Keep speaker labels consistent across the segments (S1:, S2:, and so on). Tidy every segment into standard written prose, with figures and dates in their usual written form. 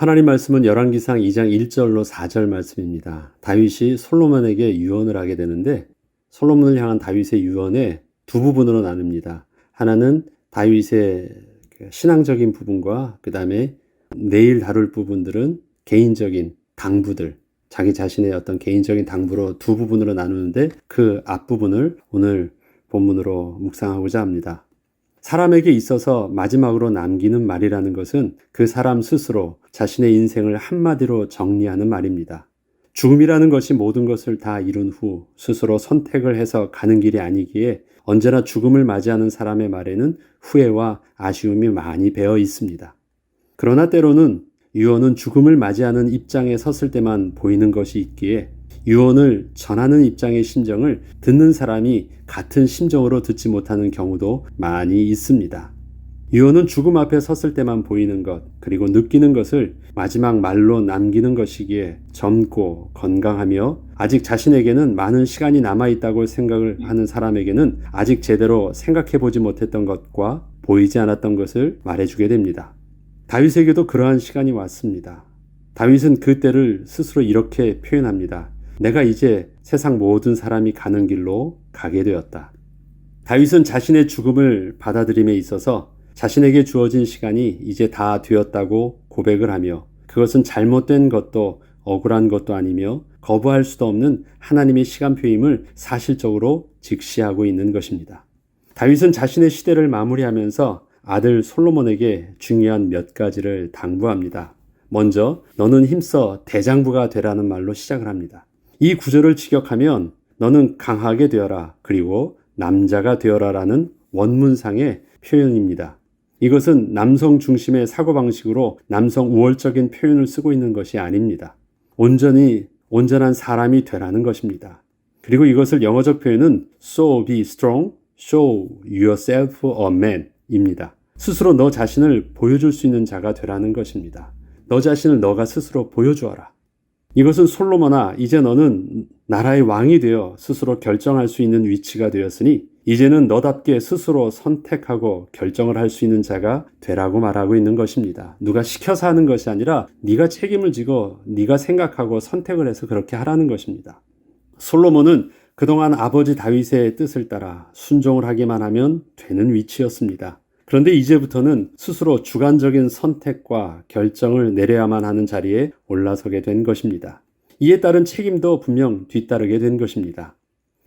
S1: 하나님 말씀은 열왕기상 2장 1절로 4절 말씀입니다. 다윗이 솔로몬에게 유언을 하게 되는데 솔로몬을 향한 다윗의 유언에 두 부분으로 나눕니다. 하나는 다윗의 신앙적인 부분과 그 다음에 내일 다룰 부분들은 개인적인 당부들, 자기 자신의 어떤 개인적인 당부로 두 부분으로 나누는데 그 앞부분을 오늘 본문으로 묵상하고자 합니다. 사람에게 있어서 마지막으로 남기는 말이라는 것은 그 사람 스스로 자신의 인생을 한마디로 정리하는 말입니다. 죽음이라는 것이 모든 것을 다 이룬 후 스스로 선택을 해서 가는 길이 아니기에 언제나 죽음을 맞이하는 사람의 말에는 후회와 아쉬움이 많이 배어 있습니다. 그러나 때로는 유언은 죽음을 맞이하는 입장에 섰을 때만 보이는 것이 있기에 유언을 전하는 입장의 심정을 듣는 사람이 같은 심정으로 듣지 못하는 경우도 많이 있습니다. 유언은 죽음 앞에 섰을 때만 보이는 것, 그리고 느끼는 것을 마지막 말로 남기는 것이기에 젊고 건강하며 아직 자신에게는 많은 시간이 남아있다고 생각을 하는 사람에게는 아직 제대로 생각해보지 못했던 것과 보이지 않았던 것을 말해주게 됩니다. 다윗에게도 그러한 시간이 왔습니다. 다윗은 그 때를 스스로 이렇게 표현합니다. 내가 이제 세상 모든 사람이 가는 길로 가게 되었다. 다윗은 자신의 죽음을 받아들임에 있어서 자신에게 주어진 시간이 이제 다 되었다고 고백을 하며 그것은 잘못된 것도 억울한 것도 아니며 거부할 수도 없는 하나님의 시간표임을 사실적으로 직시하고 있는 것입니다. 다윗은 자신의 시대를 마무리하면서 아들 솔로몬에게 중요한 몇 가지를 당부합니다. 먼저 너는 힘써 대장부가 되라는 말로 시작을 합니다. 이 구절을 직역하면 너는 강하게 되어라 그리고 남자가 되어라 라는 원문상의 표현입니다. 이것은 남성 중심의 사고방식으로 남성 우월적인 표현을 쓰고 있는 것이 아닙니다. 온전한 사람이 되라는 것입니다. 그리고 이것을 영어적 표현은 So be strong, show yourself a man 입니다. 스스로 너 자신을 보여줄 수 있는 자가 되라는 것입니다. 너 자신을 너가 스스로 보여주어라. 이것은 솔로몬아, 이제 너는 나라의 왕이 되어 스스로 결정할 수 있는 위치가 되었으니 이제는 너답게 스스로 선택하고 결정을 할 수 있는 자가 되라고 말하고 있는 것입니다. 누가 시켜서 하는 것이 아니라 네가 책임을 지고 네가 생각하고 선택을 해서 그렇게 하라는 것입니다. 솔로몬은 그동안 아버지 다윗의 뜻을 따라 순종을 하기만 하면 되는 위치였습니다. 그런데 이제부터는 스스로 주관적인 선택과 결정을 내려야만 하는 자리에 올라서게 된 것입니다. 이에 따른 책임도 분명 뒤따르게 된 것입니다.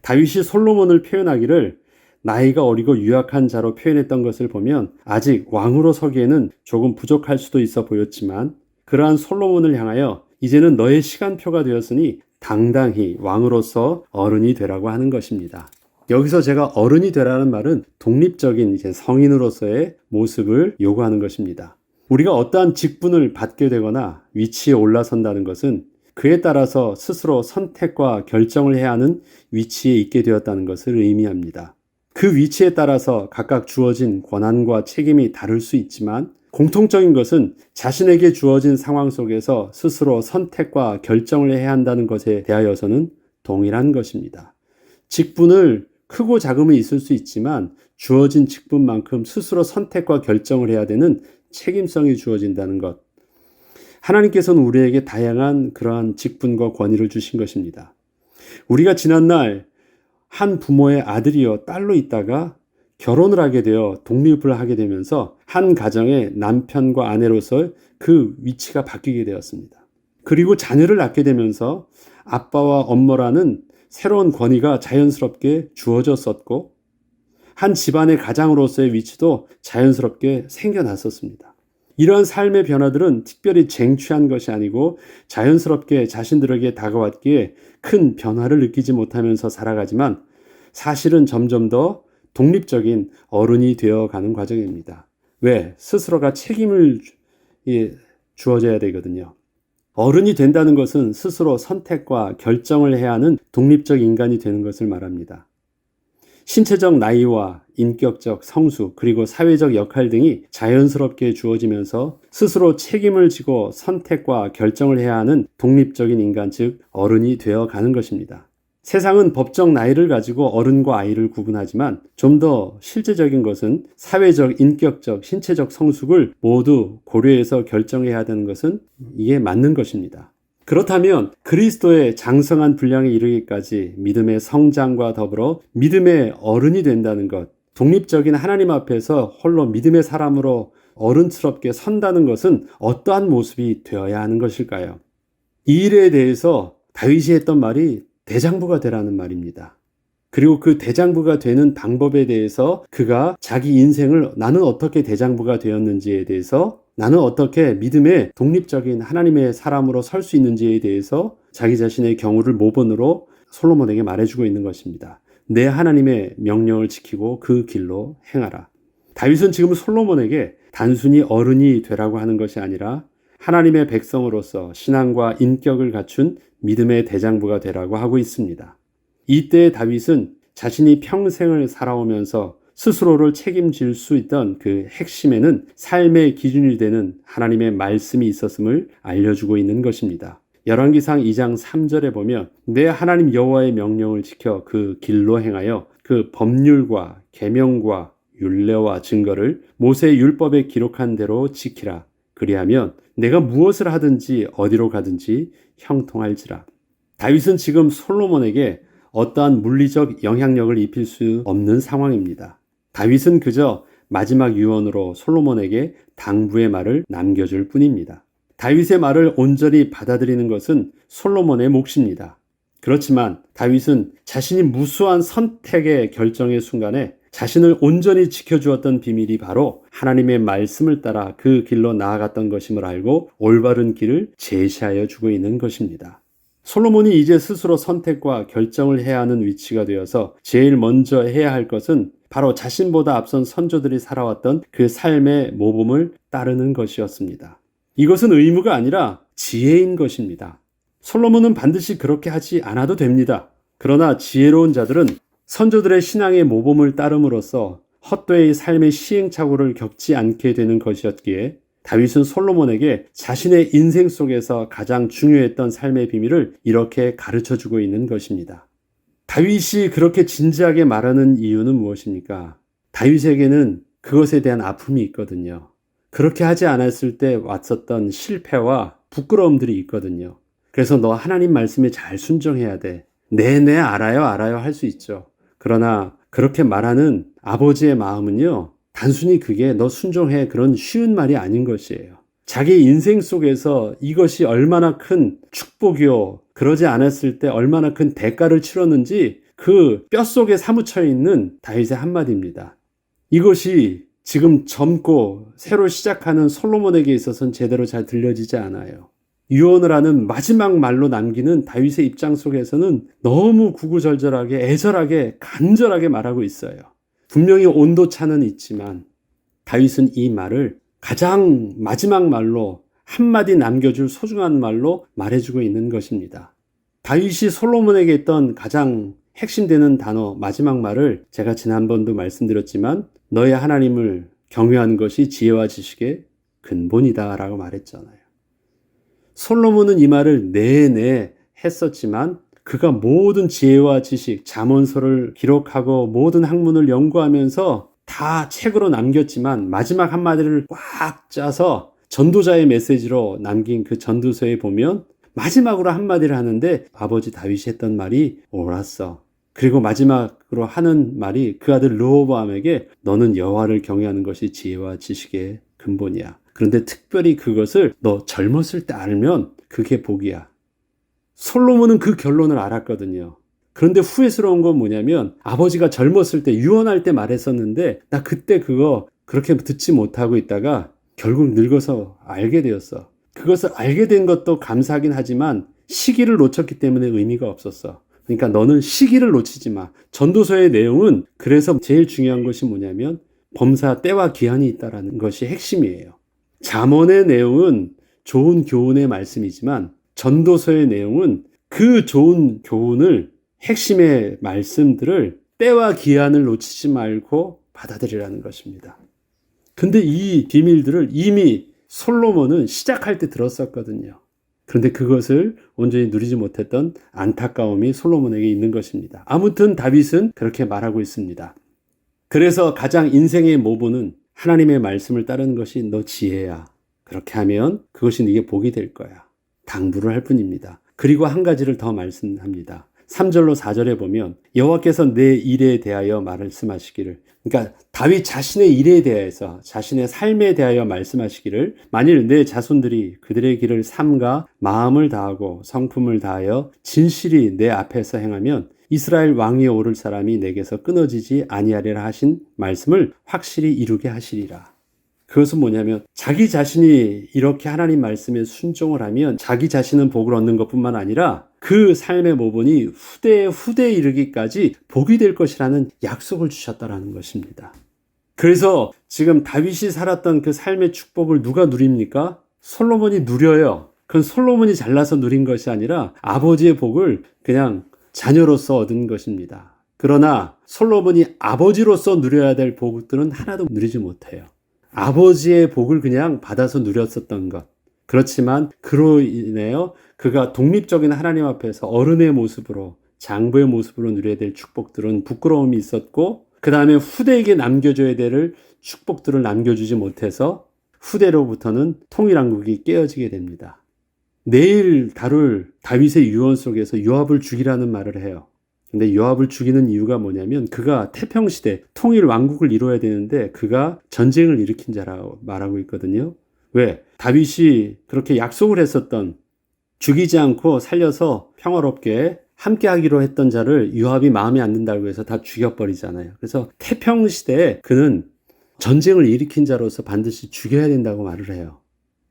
S1: 다윗이 솔로몬을 표현하기를 나이가 어리고 유약한 자로 표현했던 것을 보면 아직 왕으로 서기에는 조금 부족할 수도 있어 보였지만 그러한 솔로몬을 향하여 이제는 너의 시간표가 되었으니 당당히 왕으로서 어른이 되라고 하는 것입니다. 여기서 제가 어른이 되라는 말은 독립적인 성인으로서의 모습을 요구하는 것입니다. 우리가 어떠한 직분을 받게 되거나 위치에 올라선다는 것은 그에 따라서 스스로 선택과 결정을 해야 하는 위치에 있게 되었다는 것을 의미합니다. 그 위치에 따라서 각각 주어진 권한과 책임이 다를 수 있지만 공통적인 것은 자신에게 주어진 상황 속에서 스스로 선택과 결정을 해야 한다는 것에 대하여서는 동일한 것입니다. 직분을 크고 작음이 있을 수 있지만 주어진 직분만큼 스스로 선택과 결정을 해야 되는 책임성이 주어진다는 것. 하나님께서는 우리에게 다양한 그러한 직분과 권위를 주신 것입니다. 우리가 지난날 한 부모의 아들이요 딸로 있다가 결혼을 하게 되어 독립을 하게 되면서 한 가정의 남편과 아내로서 그 위치가 바뀌게 되었습니다. 그리고 자녀를 낳게 되면서 아빠와 엄마라는 새로운 권위가 자연스럽게 주어졌었고 한 집안의 가장으로서의 위치도 자연스럽게 생겨났었습니다. 이러한 삶의 변화들은 특별히 쟁취한 것이 아니고 자연스럽게 자신들에게 다가왔기에 큰 변화를 느끼지 못하면서 살아가지만 사실은 점점 더 독립적인 어른이 되어가는 과정입니다. 왜? 스스로가 책임을 주어져야 되거든요. 어른이 된다는 것은 스스로 선택과 결정을 해야 하는 독립적 인간이 되는 것을 말합니다. 신체적 나이와 인격적 성수 그리고 사회적 역할 등이 자연스럽게 주어지면서 스스로 책임을 지고 선택과 결정을 해야 하는 독립적인 인간 즉 어른이 되어가는 것입니다. 세상은 법적 나이를 가지고 어른과 아이를 구분하지만 좀 더 실제적인 것은 사회적, 인격적, 신체적 성숙을 모두 고려해서 결정해야 되는 것은 이게 맞는 것입니다. 그렇다면 그리스도의 장성한 분량에 이르기까지 믿음의 성장과 더불어 믿음의 어른이 된다는 것, 독립적인 하나님 앞에서 홀로 믿음의 사람으로 어른스럽게 선다는 것은 어떠한 모습이 되어야 하는 것일까요? 이 일에 대해서 다윗이 했던 말이 대장부가 되라는 말입니다. 그리고 그 대장부가 되는 방법에 대해서 그가 자기 인생을 나는 어떻게 대장부가 되었는지에 대해서 나는 어떻게 믿음의 독립적인 하나님의 사람으로 설 수 있는지에 대해서 자기 자신의 경우를 모본으로 솔로몬에게 말해주고 있는 것입니다. 내 하나님의 명령을 지키고 그 길로 행하라. 다윗은 지금 솔로몬에게 단순히 어른이 되라고 하는 것이 아니라 하나님의 백성으로서 신앙과 인격을 갖춘 믿음의 대장부가 되라고 하고 있습니다. 이때 다윗은 자신이 평생을 살아오면서 스스로를 책임질 수 있던 그 핵심에는 삶의 기준이 되는 하나님의 말씀이 있었음을 알려주고 있는 것입니다. 열왕기상 2장 3절에 보면 내 하나님 여호와의 명령을 지켜 그 길로 행하여 그 법률과 계명과 율례와 증거를 모세의 율법에 기록한 대로 지키라. 그리하면 내가 무엇을 하든지 어디로 가든지 형통할지라. 다윗은 지금 솔로몬에게 어떠한 물리적 영향력을 입힐 수 없는 상황입니다. 다윗은 그저 마지막 유언으로 솔로몬에게 당부의 말을 남겨줄 뿐입니다. 다윗의 말을 온전히 받아들이는 것은 솔로몬의 몫입니다. 그렇지만 다윗은 자신이 무수한 선택의 결정의 순간에 자신을 온전히 지켜주었던 비밀이 바로 하나님의 말씀을 따라 그 길로 나아갔던 것임을 알고 올바른 길을 제시하여 주고 있는 것입니다. 솔로몬이 이제 스스로 선택과 결정을 해야 하는 위치가 되어서 제일 먼저 해야 할 것은 바로 자신보다 앞선 선조들이 살아왔던 그 삶의 모범을 따르는 것이었습니다. 이것은 의무가 아니라 지혜인 것입니다. 솔로몬은 반드시 그렇게 하지 않아도 됩니다. 그러나 지혜로운 자들은 선조들의 신앙의 모범을 따름으로써 헛되이 삶의 시행착오를 겪지 않게 되는 것이었기에 다윗은 솔로몬에게 자신의 인생 속에서 가장 중요했던 삶의 비밀을 이렇게 가르쳐주고 있는 것입니다. 다윗이 그렇게 진지하게 말하는 이유는 무엇입니까? 다윗에게는 그것에 대한 아픔이 있거든요. 그렇게 하지 않았을 때 왔었던 실패와 부끄러움들이 있거든요. 그래서 너 하나님 말씀에 잘 순종해야 돼. 네, 알아요 할 수 있죠. 그러나 그렇게 말하는 아버지의 마음은요, 단순히 그게 너 순종해 그런 쉬운 말이 아닌 것이에요. 자기 인생 속에서 이것이 얼마나 큰 축복이요, 그러지 않았을 때 얼마나 큰 대가를 치렀는지 그 뼛속에 사무쳐 있는 다윗의 한마디입니다. 이것이 지금 젊고 새로 시작하는 솔로몬에게 있어서는 제대로 잘 들려지지 않아요. 유언을 하는 마지막 말로 남기는 다윗의 입장 속에서는 너무 구구절절하게 애절하게 간절하게 말하고 있어요. 분명히 온도차는 있지만 다윗은 이 말을 가장 마지막 말로 한마디 남겨줄 소중한 말로 말해주고 있는 것입니다. 다윗이 솔로몬에게 했던 가장 핵심되는 단어 마지막 말을 제가 지난번도 말씀드렸지만 너의 하나님을 경외하는 것이 지혜와 지식의 근본이다 라고 말했잖아요. 솔로몬은 이 말을 내내 했었지만 그가 모든 지혜와 지식, 잠언서를 기록하고 모든 학문을 연구하면서 다 책으로 남겼지만 마지막 한마디를 꽉 짜서 전도자의 메시지로 남긴 그 전도서에 보면 마지막으로 한마디를 하는데 아버지 다윗이 했던 말이 옳았어. 그리고 마지막으로 하는 말이 그 아들 르호보암에게 너는 여호와를 경외하는 것이 지혜와 지식의 근본이야. 그런데 특별히 그것을 너 젊었을 때 알면 그게 복이야. 솔로몬은 그 결론을 알았거든요. 그런데 후회스러운 건 뭐냐면 아버지가 젊었을 때 유언할 때 말했었는데 나 그때 그거 그렇게 듣지 못하고 있다가 결국 늙어서 알게 되었어. 그것을 알게 된 것도 감사하긴 하지만 시기를 놓쳤기 때문에 의미가 없었어. 그러니까 너는 시기를 놓치지 마. 전도서의 내용은 그래서 제일 중요한 것이 뭐냐면 범사 때와 기한이 있다는 것이 핵심이에요. 잠언의 내용은 좋은 교훈의 말씀이지만 전도서의 내용은 그 좋은 교훈을 핵심의 말씀들을 때와 기한을 놓치지 말고 받아들이라는 것입니다. 근데 이 비밀들을 이미 솔로몬은 시작할 때 들었었거든요. 그런데 그것을 온전히 누리지 못했던 안타까움이 솔로몬에게 있는 것입니다. 아무튼 다윗은 그렇게 말하고 있습니다. 그래서 가장 인생의 모본은 하나님의 말씀을 따르는 것이 너 지혜야. 그렇게 하면 그것이 네게 복이 될 거야. 당부를 할 뿐입니다. 그리고 한 가지를 더 말씀합니다. 3절로 4절에 보면 여호와께서 내 일에 대하여 말씀하시기를, 그러니까 다윗 자신의 일에 대해서, 자신의 삶에 대하여 말씀하시기를, 만일 내 자손들이 그들의 길을 삼가 마음을 다하고 성품을 다하여 진실이 내 앞에서 행하면 이스라엘 왕위에 오를 사람이 내게서 끊어지지 아니하리라 하신 말씀을 확실히 이루게 하시리라. 그것은 뭐냐면 자기 자신이 이렇게 하나님 말씀에 순종을 하면 자기 자신은 복을 얻는 것뿐만 아니라 그 삶의 모본이 후대에 이르기까지 복이 될 것이라는 약속을 주셨다라는 것입니다. 그래서 지금 다윗이 살았던 그 삶의 축복을 누가 누립니까? 솔로몬이 누려요. 그건 솔로몬이 잘나서 누린 것이 아니라 아버지의 복을 그냥 자녀로서 얻은 것입니다. 그러나 솔로몬이 아버지로서 누려야 될 복들은 하나도 누리지 못해요. 아버지의 복을 그냥 받아서 누렸었던 것. 그렇지만 그로 인하여 그가 독립적인 하나님 앞에서 어른의 모습으로, 장부의 모습으로 누려야 될 축복들은 부끄러움이 있었고, 그 다음에 후대에게 남겨줘야 될 축복들을 남겨주지 못해서 후대로부터는 통일왕국이 깨어지게 됩니다. 내일 다룰 다윗의 유언 속에서 요압을 죽이라는 말을 해요. 근데 요압을 죽이는 이유가 뭐냐면 그가 태평시대 통일 왕국을 이루어야 되는데 그가 전쟁을 일으킨 자라고 말하고 있거든요. 왜? 다윗이 그렇게 약속을 했었던, 죽이지 않고 살려서 평화롭게 함께 하기로 했던 자를 요압이 마음에 안 든다고 해서 다 죽여버리잖아요. 그래서 태평시대에 그는 전쟁을 일으킨 자로서 반드시 죽여야 된다고 말을 해요.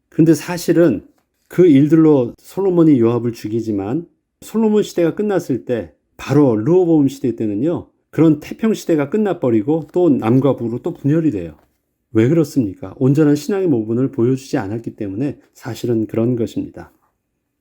S1: 근데 사실은 그 일들로 솔로몬이 요압을 죽이지만 솔로몬 시대가 끝났을 때 바로 르호보암 시대 때는요, 그런 태평 시대가 끝나버리고 또 남과 북으로 또 분열이 돼요. 왜 그렇습니까? 온전한 신앙의 모분을 보여주지 않았기 때문에 사실은 그런 것입니다.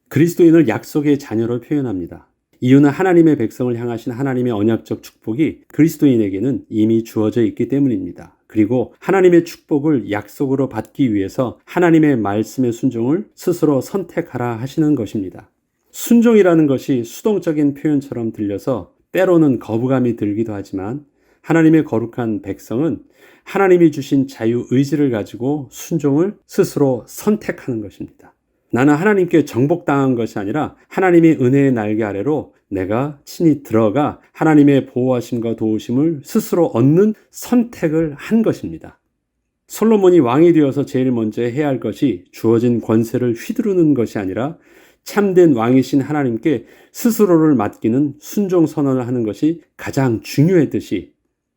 S1: 그리스도인을 약속의 자녀로 표현합니다. 이유는 하나님의 백성을 향하신 하나님의 언약적 축복이 그리스도인에게는 이미 주어져 있기 때문입니다. 그리고 하나님의 축복을 약속으로 받기 위해서 하나님의 말씀의 순종을 스스로 선택하라 하시는 것입니다. 순종이라는 것이 수동적인 표현처럼 들려서 때로는 거부감이 들기도 하지만 하나님의 거룩한 백성은 하나님이 주신 자유의지를 가지고 순종을 스스로 선택하는 것입니다. 나는 하나님께 정복당한 것이 아니라 하나님의 은혜의 날개 아래로 내가 친히 들어가 하나님의 보호하심과 도우심을 스스로 얻는 선택을 한 것입니다. 솔로몬이 왕이 되어서 제일 먼저 해야 할 것이 주어진 권세를 휘두르는 것이 아니라 참된 왕이신 하나님께 스스로를 맡기는 순종 선언을 하는 것이 가장 중요했듯이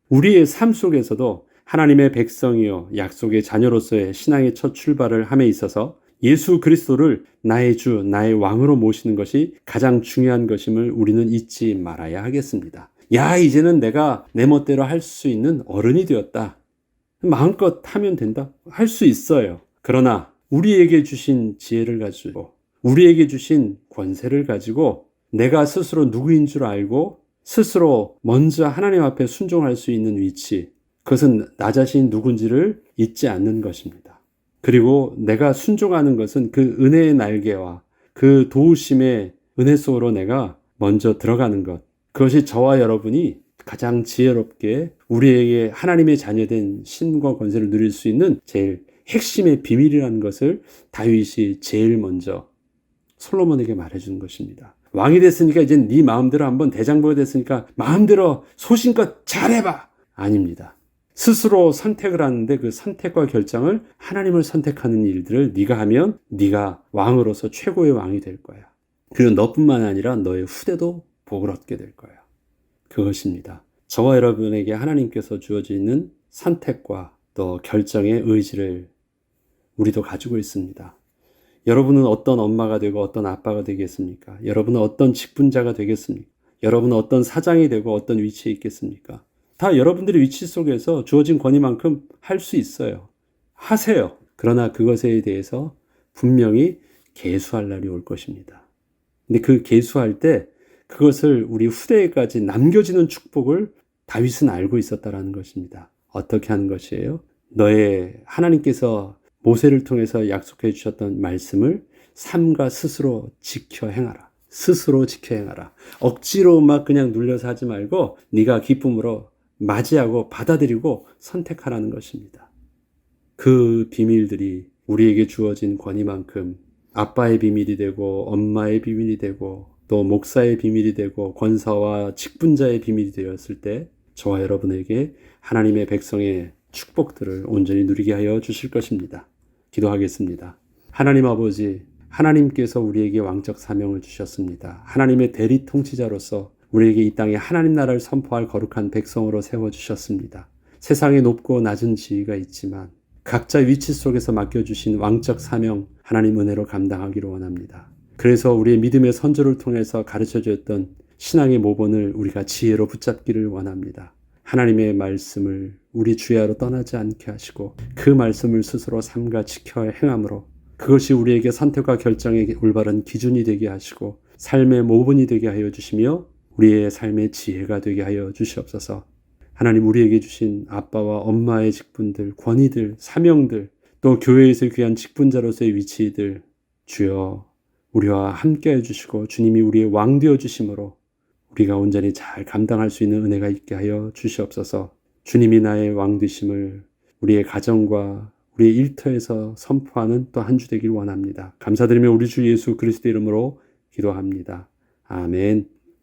S1: 우리의 삶 속에서도 하나님의 백성이요 약속의 자녀로서의 신앙의 첫 출발을 함에 있어서 예수 그리스도를 나의 주, 나의 왕으로 모시는 것이 가장 중요한 것임을 우리는 잊지 말아야 하겠습니다. 야, 이제는 내가 내 멋대로 할 수 있는 어른이 되었다. 마음껏 하면 된다. 할 수 있어요. 그러나 우리에게 주신 지혜를 가지고 우리에게 주신 권세를 가지고 내가 스스로 누구인 줄 알고 스스로 먼저 하나님 앞에 순종할 수 있는 위치, 그것은 나 자신이 누군지를 잊지 않는 것입니다. 그리고 내가 순종하는 것은 그 은혜의 날개와 그 도우심의 은혜 속으로 내가 먼저 들어가는 것, 그것이 저와 여러분이 가장 지혜롭게 우리에게 하나님의 자녀된 신과 권세를 누릴 수 있는 제일 핵심의 비밀이라는 것을 다윗이 제일 먼저 솔로몬에게 말해주는 것입니다. 왕이 됐으니까 이제 네 마음대로 한번 대장부가 됐으니까 마음대로 소신껏 잘해봐. 아닙니다. 스스로 선택을 하는데 그 선택과 결정을 하나님을 선택하는 일들을 네가 하면 네가 왕으로서 최고의 왕이 될 거야. 그리고 너뿐만 아니라 너의 후대도 복을 얻게 될 거야. 그것입니다. 저와 여러분에게 하나님께서 주어지는 선택과 또 결정의 의지를 우리도 가지고 있습니다. 여러분은 어떤 엄마가 되고 어떤 아빠가 되겠습니까? 여러분은 어떤 직분자가 되겠습니까? 여러분은 어떤 사장이 되고 어떤 위치에 있겠습니까? 다 여러분들의 위치 속에서 주어진 권위만큼 할 수 있어요. 하세요. 그러나 그것에 대해서 분명히 계수할 날이 올 것입니다. 근데 그 계수할 때 그것을 우리 후대에까지 남겨지는 축복을 다윗은 알고 있었다라는 것입니다. 어떻게 하는 것이에요? 너의 하나님께서 모세를 통해서 약속해 주셨던 말씀을 삼가 스스로 지켜 행하라. 스스로 지켜 행하라. 억지로 막 그냥 눌려서 하지 말고 네가 기쁨으로 맞이하고 받아들이고 선택하라는 것입니다. 그 비밀들이 우리에게 주어진 권위만큼 아빠의 비밀이 되고 엄마의 비밀이 되고 또 목사의 비밀이 되고 권사와 직분자의 비밀이 되었을 때 저와 여러분에게 하나님의 백성의 축복들을 온전히 누리게 하여 주실 것입니다. 기도하겠습니다. 하나님 아버지, 하나님께서 우리에게 왕적 사명을 주셨습니다. 하나님의 대리 통치자로서 우리에게 이 땅에 하나님 나라를 선포할 거룩한 백성으로 세워주셨습니다. 세상에 높고 낮은 지위가 있지만 각자 위치 속에서 맡겨주신 왕적 사명 하나님 은혜로 감당하기를 원합니다. 그래서 우리의 믿음의 선조를 통해서 가르쳐주었던 신앙의 모본을 우리가 지혜로 붙잡기를 원합니다. 하나님의 말씀을 우리 주야로 떠나지 않게 하시고 그 말씀을 스스로 삼가 지켜 행함으로 그것이 우리에게 선택과 결정의 올바른 기준이 되게 하시고 삶의 모본이 되게 하여 주시며 우리의 삶의 지혜가 되게 하여 주시옵소서. 하나님 우리에게 주신 아빠와 엄마의 직분들, 권위들, 사명들, 또 교회에서 귀한 직분자로서의 위치들 주여 우리와 함께 해주시고 주님이 우리의 왕 되어주심으로 우리가 온전히 잘 감당할 수 있는 은혜가 있게 하여 주시옵소서. 주님이 나의 왕 되심을 우리의 가정과 우리의 일터에서 선포하는 또 한 주 되길 원합니다. 감사드리며 우리 주 예수 그리스도 이름으로 기도합니다. 아멘.